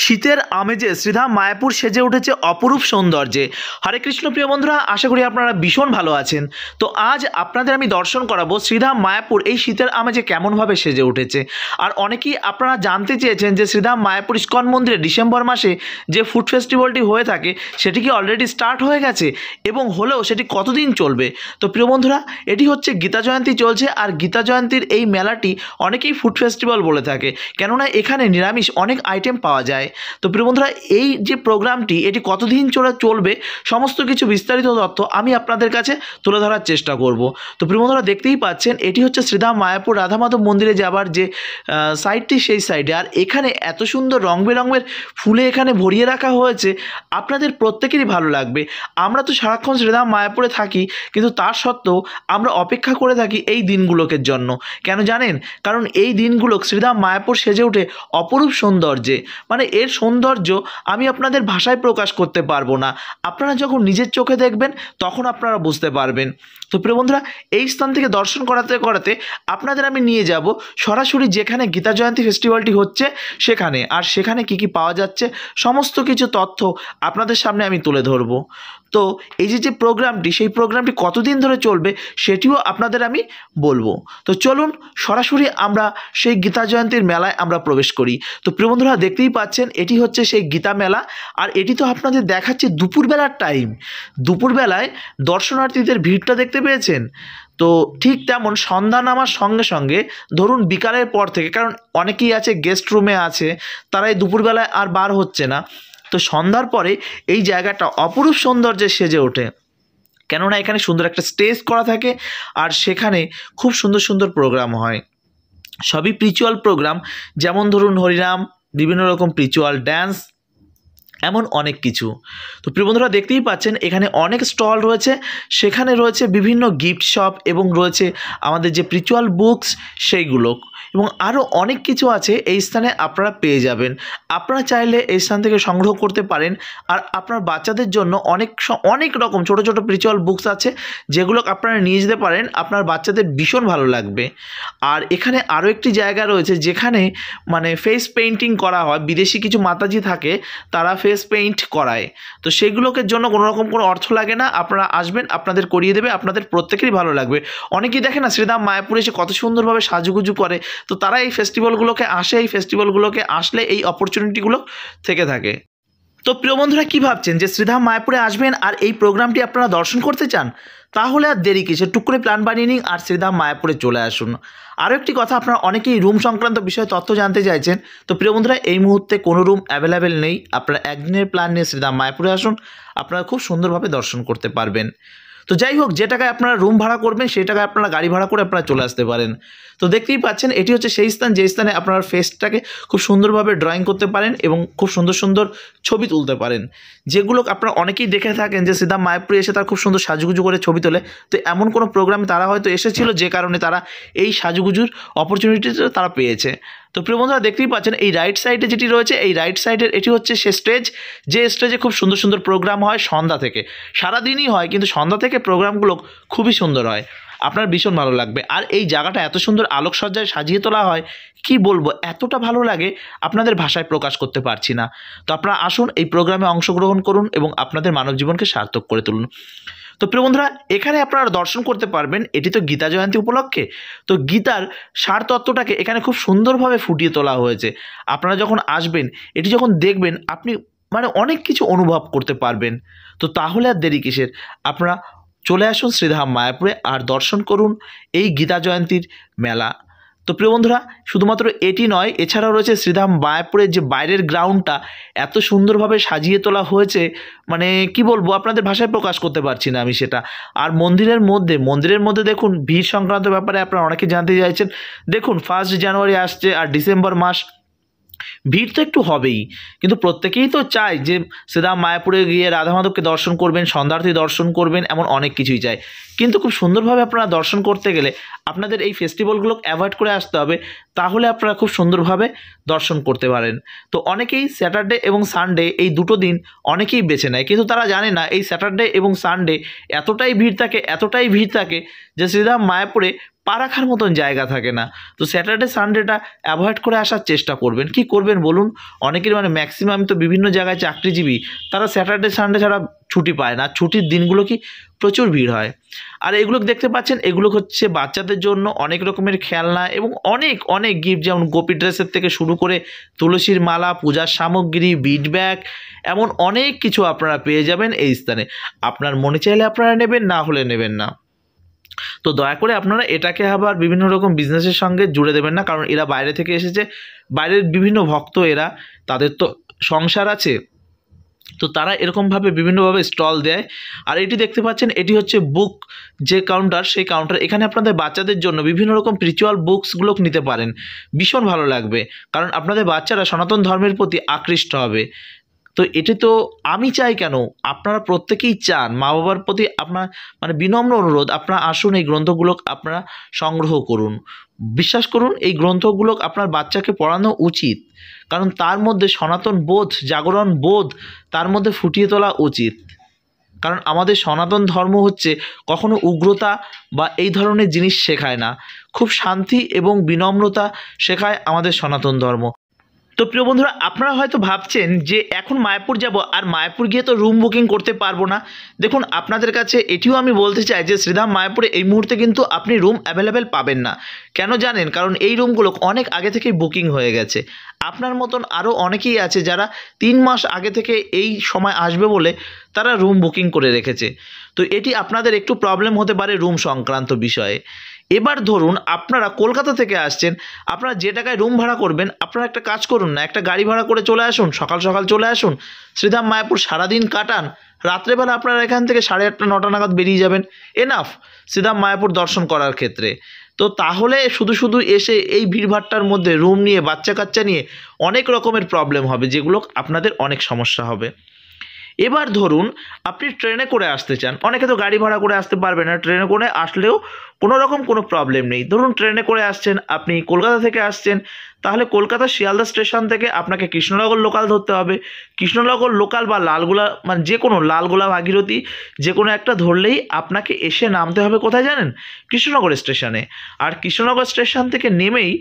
শীতের আমেজে শ্রীধাম মায়াপুর সেজে উঠেছে অপরূপ সৌন্দর্যে। হরে কৃষ্ণ প্রিয় বন্ধুরা, আশা করি আপনারা ভীষণ ভালো আছেন। তো আজ আপনাদের আমি দর্শন করাবো শ্রীধাম মায়াপুর এই শীতের আমেজে কেমনভাবে সেজে উঠেছে। আর অনেকেই আপনারা জানতে চেয়েছেন যে শ্রীধাম মায়াপুর ইস্কন মন্দিরে ডিসেম্বর মাসে যে ফুড ফেস্টিভ্যালটি হয়ে থাকে সেটি কি অলরেডি স্টার্ট হয়ে গেছে এবং হলেও সেটি কতদিন চলবে। তো প্রিয় বন্ধুরা, এটি হচ্ছে গীতা জয়ন্তী চলছে, আর গীতা জয়ন্তীর এই মেলাটি অনেকেই ফুড ফেস্টিভ্যাল বলে থাকে, কেননা এখানে নিরামিষ অনেক আইটেম পাওয়া যায়। তো প্রিয় বন্ধুরা, এই যে প্রোগ্রামটি এটি কতদিন চলবে সমস্ত কিছু বিস্তারিত তথ্য আমি আপনাদের কাছে তুলে ধরার চেষ্টা করব। তো প্রিয় বন্ধুরা, দেখতেই পাচ্ছেন এটি হচ্ছে শ্রীধাম মায়াপুর রাধা মাধব মন্দিরে যাবার যে সাইডটি, সেই সাইডে। আর এখানে এত সুন্দর রং বেরঙের ফুলে এখানে ভরিয়ে রাখা হয়েছে, আপনাদের প্রত্যেকেরই ভালো লাগবে। আমরা তো সারাক্ষণ শ্রীধাম মায়াপুরে থাকি, কিন্তু তার সত্ত্বেও আমরা অপেক্ষা করে থাকি এই দিনগুলোকে জন্য। কেন জানেন? কারণ এই দিনগুলো শ্রীধাম মায়াপুর সেজে ওঠে অপরূপ সৌন্দর্যে। মানে এর সৌন্দর্য আমি আপনাদের ভাষায় প্রকাশ করতে পারবো না। আপনারা যখন নিজের চোখে দেখবেন তখন আপনারা বুঝতে পারবেন। তো প্রিয় বন্ধুরা, এই স্থান থেকে দর্শন করাতে করাতে আপনাদের আমি নিয়ে যাব সরাসরি যেখানে গীতা জয়ন্তী ফেস্টিভ্যালটি হচ্ছে সেখানে। আর সেখানে কি কি পাওয়া যাচ্ছে সমস্ত কিছু তথ্য আপনাদের সামনে আমি তুলে ধরব। তো এই যে প্রোগ্রামটি, সেই প্রোগ্রামটি কতদিন ধরে চলবে সেটিও আপনাদের আমি বলবো। তো চলুন সরাসরি আমরা সেই গীতা জয়ন্তীর মেলায় আমরা প্রবেশ করি। তো প্রিয় বন্ধুরা, দেখতেই পাচ্ছেন এটি হচ্ছে সেই গীতা মেলা। আর এটি তো আপনাদের দেখাচ্ছে দুপুরবেলার টাইম। দুপুরবেলায় দর্শনার্থীদের ভিড়টা দেখতে পেয়েছেন? তো ঠিক তেমন সন্ধ্যা নামার সঙ্গে সঙ্গে ধরুন বিকালের পর থেকে, কারণ অনেকেই আছে গেস্ট রুমে আছে, তারা এই দুপুরবেলায় আর বার হচ্ছে না। তো সন্ধ্যার পরে এই জায়গাটা অপরূপ সৌন্দর্যে সেজে ওঠে, কেননা এখানে সুন্দর একটা স্টেজ করা থাকে আর সেখানে খুব সুন্দর সুন্দর প্রোগ্রাম হয়। সবই প্রিচুয়াল প্রোগ্রাম, যেমন ধরুন হরিনাম, বিভিন্ন রকম প্রিচুয়াল ড্যান্স, এমন অনেক কিছু। তো প্রিয় বন্ধুরা, দেখতেই পাচ্ছেন এখানে অনেক স্টল রয়েছে, সেখানে রয়েছে বিভিন্ন গিফট শপ এবং রয়েছে আমাদের যে প্রিচুয়াল বুকস সেইগুলো, এবং আরও অনেক কিছু আছে এই স্থানে আপনারা পেয়ে যাবেন। আপনারা চাইলে এই স্থান থেকে সংগ্রহ করতে পারেন। আর আপনার বাচ্চাদের জন্য অনেক রকম ছোট ছোট প্রিচুয়াল বুকস আছে, যেগুলো আপনারা নিয়ে যেতে পারেন, আপনার বাচ্চাদের ভীষণ ভালো লাগবে। আর এখানে আরও একটি জায়গা রয়েছে যেখানে মানে ফেস পেইন্টিং করা হয়। বিদেশি কিছু মাতাজি থাকে, তারা ফেস পেইন্ট করায়। তো সেগুলোকে জন্য কোনো রকম কোনো অর্থ লাগে না, আপনারা আসবেন, আপনাদের করিয়ে দেবে, আপনাদের প্রত্যেকেরই ভালো লাগবে। অনেকেই দেখে না শ্রীধাম মায়াপুরে এসে কত সুন্দরভাবে সাজুগুজু করে, তো তারা এই ফেস্টিভ্যালগুলোকে আসে, এই ফেস্টিভ্যালগুলোকে আসলে এই অপরচুনিটিগুলো থেকে থাকে। তো প্রিয় বন্ধুরা, কী ভাবছেন যে শ্রীধাম মায়াপুরে আসবেন আর এই প্রোগ্রামটি আপনারা দর্শন করতে চান? তাহলে আর দেরি কিসে, টুক করে প্ল্যান বানিয়ে নিন আর শ্রীধাম মায়াপুরে চলে আসুন। আরও একটি কথা, আপনারা অনেকেই রুম সংক্রান্ত বিষয়ে তথ্য জানতে চাইছেন। তো প্রিয় বন্ধুরা, এই মুহূর্তে কোনো রুম অ্যাভেলেবেল নেই। আপনারা একদিনের প্ল্যান নিয়ে শ্রীধাম মায়াপুরে আসুন, আপনারা খুব সুন্দরভাবে দর্শন করতে পারবেন। তো যাই হোক, যে টাকায় আপনারা রুম ভাড়া করবেন সেই টাকায় আপনারা গাড়ি ভাড়া করে আপনারা চলে আসতে পারেন। তো দেখতেই পাচ্ছেন এটি হচ্ছে সেই স্থান যে স্থানে আপনার ফেসটাকে খুব সুন্দরভাবে ড্রয়িং করতে পারেন এবং খুব সুন্দর সুন্দর ছবি তুলতে পারেন, যেগুলো আপনারা অনেকেই দেখে থাকেন যে শ্রীধাম মায়াপুরে এসে তারা খুব সুন্দর সাজুগুজু করে ছবি তোলে। তো এমন কোনো প্রোগ্রামে তারা হয়তো এসেছিল, যে কারণে তারা এই সাজুগুজুর অপরচুনিটিটা তারা পেয়েছে। তো প্রিয় বন্ধুরা, দেখতেই পাচ্ছেন এই রাইট সাইডে যেটি রয়েছে, এই রাইট সাইডের এটি হচ্ছে সে স্টেজ, যে স্টেজে খুব সুন্দর সুন্দর প্রোগ্রাম হয় সন্ধ্যা থেকে। সারাদিনই হয়, কিন্তু সন্ধ্যা থেকে প্রোগ্রামগুলো খুবই সুন্দর হয়, আপনার ভীষণ ভালো লাগবে। আর এই জায়গাটা এত সুন্দর আলোকসজ্জায় সাজিয়ে তোলা হয়, কি বলবো, এতটা ভালো লাগে আপনাদের ভাষায় প্রকাশ করতে পারছি না। তো আপনারা আসুন, এই প্রোগ্রামে অংশগ্রহণ করুন এবং আপনাদের মানব জীবনকে সার্থক করে তুলুন। তো প্রিয় বন্ধুরা, এখানে আপনারা দর্শন করতে পারবেন, এটি তো গীতা জয়ন্তী উপলক্ষে, তো গীতার সার তত্ত্বটাকে এখানে খুব সুন্দরভাবে ফুটিয়ে তোলা হয়েছে। আপনারা যখন আসবেন, এটি যখন দেখবেন, আপনি মানে অনেক কিছু অনুভব করতে পারবেন। তো তাহলে আর দেরি কিসের, আপনারা চলে আসুন শ্রীধাম মায়াপুরে আর দর্শন করুন এই গীতা জয়ন্তীর মেলা। তো প্রিয় বন্ধুরা, শুধুমাত্র এটি নয়, এছাড়াও রয়েছে শ্রীধাম মায়াপুরের যে বাইরের গ্রাউন্ডটা এত সুন্দরভাবে সাজিয়ে তোলা হয়েছে, মানে কি বলবো, আপনাদের ভাষায় প্রকাশ করতে পারছি না আমি সেটা। আর মন্দিরের মধ্যে দেখুন, ভিড় সংক্রান্ত ব্যাপারে আপনারা অনেকে জানতে চাইছেন। দেখুন 1 জানুয়ারি আসছে আর ডিসেম্বর মাস, ভিড় তো একটু হবেই, কিন্তু প্রত্যেকেই তো চায় যে শ্রীধাম মায়াপুরে গিয়ে রাধা মাধবকে দর্শন করবেন, সন্ধ্যারতি দর্শন করবেন, এমন অনেক কিছুই চায়। কিন্তু খুব সুন্দরভাবে আপনারা দর্শন করতে গেলে আপনাদের এই ফেস্টিভ্যালগুলো অ্যাভয়েড করে আসতে হবে, তাহলে আপনারা খুব সুন্দরভাবে দর্শন করতে পারেন। তো অনেকেই স্যাটারডে এবং সানডে এই দুটো দিন অনেকেই বেছে নেয়, কিন্তু তারা জানে না এই স্যাটারডে এবং সানডে এতটাই ভিড় থাকে যে শ্রীধাম মায়াপুরে পা রাখার মতন জায়গা থাকে না। তো স্যাটারডে সানডেটা অ্যাভয়েড করে আসার চেষ্টা করবেন। কি করবেন বলুন? অনেকের মানে ম্যাক্সিমাম তো বিভিন্ন জায়গায় চাকরিজীবী, তারা স্যাটারডে সানডে ছাড়া ছুটি পায় না। ছুটির দিনগুলো কি প্রচুর ভিড় হয়। আর এগুলো দেখতে পাচ্ছেন, এগুলো হচ্ছে বাচ্চাদের জন্য অনেক রকমের খেলনা এবং অনেক অনেক গিফট, যেমন গোপী ড্রেসের থেকে শুরু করে তুলসীর মালা, পূজার সামগ্রী, বিট ব্যাগ, এমন অনেক কিছু আপনারা পেয়ে যাবেন এই স্থানে। আপনার মনে চাইলে আপনারা নেবেন, না হলে নেবেন না। তো দয়া করে আপনারা এটাকে আবার বিভিন্ন রকম বিজনেসের সঙ্গে জুড়ে দেবেন না, কারণ এরা বাইরে থেকে এসেছে, বাইরের বিভিন্ন ভক্ত এরা, তাদের তো সংসার আছে, তো তারা এরকমভাবে বিভিন্নভাবে স্টল দেয়। আর এটি দেখতে পাচ্ছেন, এটি হচ্ছে বুক যে কাউন্টার, সেই কাউন্টার। এখানে আপনাদের বাচ্চাদের জন্য বিভিন্ন রকম স্পিরিচুয়াল বুকসগুলো নিতে পারেন, ভীষণ ভালো লাগবে, কারণ আপনাদের বাচ্চারা সনাতন ধর্মের প্রতি আকৃষ্ট হবে। তো এটি তো আমি চাই কেন, আপনারা প্রত্যেকেই চান, মা বাবার প্রতি আপনার মানে বিনম্র অনুরোধ, আপনারা আসুন, এই গ্রন্থগুলো আপনারা সংগ্রহ করুন। বিশ্বাস করুন, এই গ্রন্থগুলো আপনার বাচ্চাকে পড়ানো উচিত, কারণ তার মধ্যে সনাতন বোধ, জাগরণ বোধ তার মধ্যে ফুটিয়ে তোলা উচিত। কারণ আমাদের সনাতন ধর্ম হচ্ছে কখনো উগ্রতা বা এই ধরনের জিনিস শেখায় না, খুব শান্তি এবং বিনম্রতা শেখায় আমাদের সনাতন ধর্ম। তো প্রিয় বন্ধুরা, আপনারা হয়তো ভাবছেন যে এখন মায়াপুর যাব, আর মায়াপুর গিয়ে তো রুম বুকিং করতে পারবো না। দেখুন, আপনাদের কাছে এটিও আমি বলতে চাই যে শ্রীধাম মায়াপুরে এই মুহূর্তে কিন্তু আপনি রুম অ্যাভেলেবেল পাবেন না। কেন জানেন? কারণ এই রুমগুলো অনেক আগে থেকেই বুকিং হয়ে গেছে। আপনার মতন আরও অনেকেই আছে যারা 3 মাস আগে থেকে এই সময় আসবে বলে তারা রুম বুকিং করে রেখেছে। তো এটি আপনাদের একটু প্রবলেম হতে পারে রুম সংক্রান্ত বিষয়ে। এবার ধরুন আপনারা কলকাতা থেকে আসছেন, আপনারা যে টাকায় রুম ভাড়া করবেন, আপনারা একটা কাজ করুন না, একটা গাড়ি ভাড়া করে চলে আসুন, সকাল সকাল চলে আসুন, শ্রীধাম মায়াপুর সারাদিন কাটান, রাত্রেবেলা আপনারা এখান থেকে 8:30 9টা নাগাদ বেরিয়ে যাবেন, এনাফ শ্রীধাম মায়াপুর দর্শন করার ক্ষেত্রে। তো তাহলে শুধু শুধু এসে এই ভিড়ভাট্টার মধ্যে রুম নিয়ে, বাচ্চা কাচ্চা নিয়ে অনেক রকমের প্রবলেম হবে, যেগুলো আপনাদের অনেক সমস্যা হবে। এবার ধরুন আপনি ট্রেনে করে আসতে চান, অনেকে তো গাড়ি ভাড়া করে আসতে পারবে না, ট্রেনে করে আসলেও কোনো রকম কোনো প্রবলেম নেই। ধরুন ট্রেনে করে আসছেন, আপনি কলকাতা থেকে আসছেন, তাহলে কলকাতা শিয়ালদা স্টেশন থেকে আপনাকে কৃষ্ণনগর লোকাল ধরতে হবে। কৃষ্ণনগর লোকাল বা লালগোলা, মানে যে কোনো লালগোলা, ভাগীরথী, যে কোনো একটা ধরলেই আপনাকে এসে নামতে হবে কোথায় জানেন? কৃষ্ণনগর স্টেশনে। আর কৃষ্ণনগর স্টেশন থেকে নেমেই,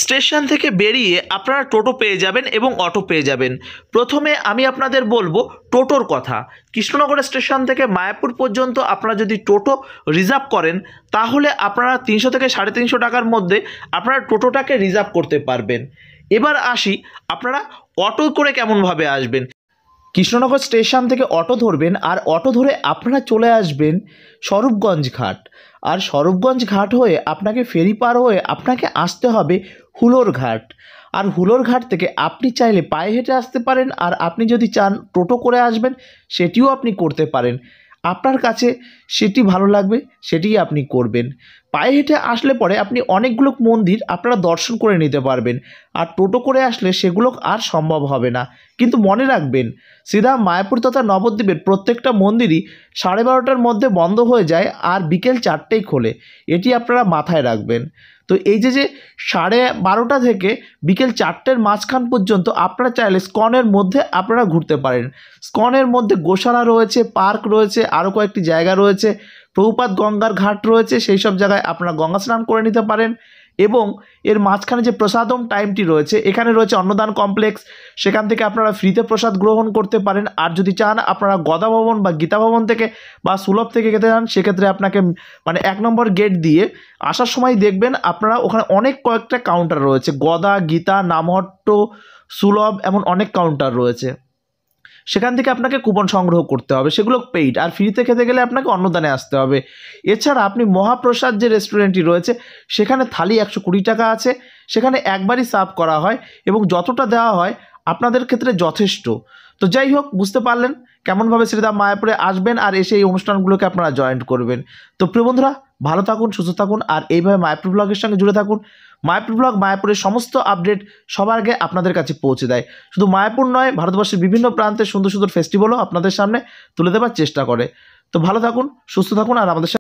স্টেশন থেকে বেরিয়ে আপনারা টোটো পেয়ে যাবেন এবং অটো পেয়ে যাবেন। প্রথমে আমি আপনাদের বলবো টোটোর কথা। কৃষ্ণনগর স্টেশন থেকে মায়াপুর পর্যন্ত আপনারা যদি টোটো রিজার্ভ করেন, তাহলে আপনারা 300 থেকে 350 টাকার মধ্যে আপনারা টোটোটাকে রিজার্ভ করতে পারবেন। এবার আসি, আপনারা অটো করে কেমনভাবে আসবেন। কৃষ্ণনগর স্টেশন থেকে অটো ধরবেন, আর অটো ধরে আপনারা চলে আসবেন স্বরূপগঞ্জ ঘাট। আর স্বরূপগঞ্জ ঘাট হয়ে আপনাকে ফেরি পার হয়ে আপনাকে আসতে হবে হুলোর ঘাট। আর হুলোর ঘাট থেকে আপনি চাইলে পায়ে হেঁটে আসতে পারেন, আর আপনি যদি চান টোটো করে আসবেন, সেটিও আপনি করতে পারেন। আপনার কাছে সেটি ভালো লাগবে, সেটিই আপনি করবেন। পায়ে হেঁটে আসলে পরে আপনি অনেকগুলো মন্দির আপনারা দর্শন করে নিতে পারবেন, আর টোটো করে আসলে সেগুলো আর সম্ভব হবে না। কিন্তু মনে রাখবেন, শ্রীধাম মায়াপুর তথা নবদ্বীপের প্রত্যেকটা মন্দিরই 12:30টার মধ্যে বন্ধ হয়ে যায়, আর বিকেল 4টেই খোলে, এটি আপনারা মাথায় রাখবেন। তো এই যে 12:30 থেকে বিকেল 4টের মাঝখান পর্যন্ত আপনারা চাইলে স্কনের মধ্যে আপনারা ঘুরতে পারেন। স্কনের মধ্যে গোশালা রয়েছে, পার্ক রয়েছে, আরও কয়েকটি জায়গা রয়েছে, প্রভুপাদ গঙ্গার ঘাট রয়েছে, সেই সব জায়গায় আপনারা গঙ্গা স্নান করে নিতে পারেন। এবং এর মাঝখানে যে প্রসাদম টাইমটি রয়েছে, এখানে রয়েছে অন্নদান কমপ্লেক্স, সেখান থেকে আপনারা ফ্রিতে প্রসাদ গ্রহণ করতে পারেন। আর যদি চান আপনারা গদা ভবন বা গীতা ভবন থেকে বা সুলভ থেকে খেতে চান, সেক্ষেত্রে আপনাকে মানে 1 নম্বর গেট দিয়ে আসার সময় দেখবেন আপনারা ওখানে অনেক কয়েকটা কাউন্টার রয়েছে, গদা, গীতা, নামহট্ট, সুলভ, এমন অনেক কাউন্টার রয়েছে। সেখান থেকে আপনাকে কুপন সংগ্রহ করতে হবে, সেগুলো পেইড। আর ফ্রিতে খেতে গেলে আপনাকে অন্নদানে আসতে হবে। এছাড়া আপনি মহাপ্রসাদ যে রেস্টুরেন্টটি রয়েছে, সেখানে থালি 120 টাকা আছে, সেখানে একবারই সার্ভ করা হয় এবং যতটা দেওয়া হয় আপনাদের ক্ষেত্রে যথেষ্ট। তো যাই হোক, বুঝতে পারলেন কেমনভাবে শ্রীধাম মায়াপুরে আসবেন আর এসে এই অনুষ্ঠানগুলোকে আপনারা জয়েন করবেন। তো প্রিয় বন্ধুরা, ভালো থাকুন, সুস্থ থাকুন, আর এইভাবে মায়াপুর ব্লগের সঙ্গে জুড়ে থাকুন। মায়াপুর ব্লগ মায়াপুরের সমস্ত আপডেট সবার আগে আপনাদের কাছে পৌঁছে দেয়। শুধু মায়াপুর নয়, ভারতবর্ষের বিভিন্ন প্রান্তে সুন্দর সুন্দর ফেস্টিভ্যালও আপনাদের সামনে তুলে দেওয়ার চেষ্টা করে। তো ভালো থাকুন, সুস্থ থাকুন, আর আমাদের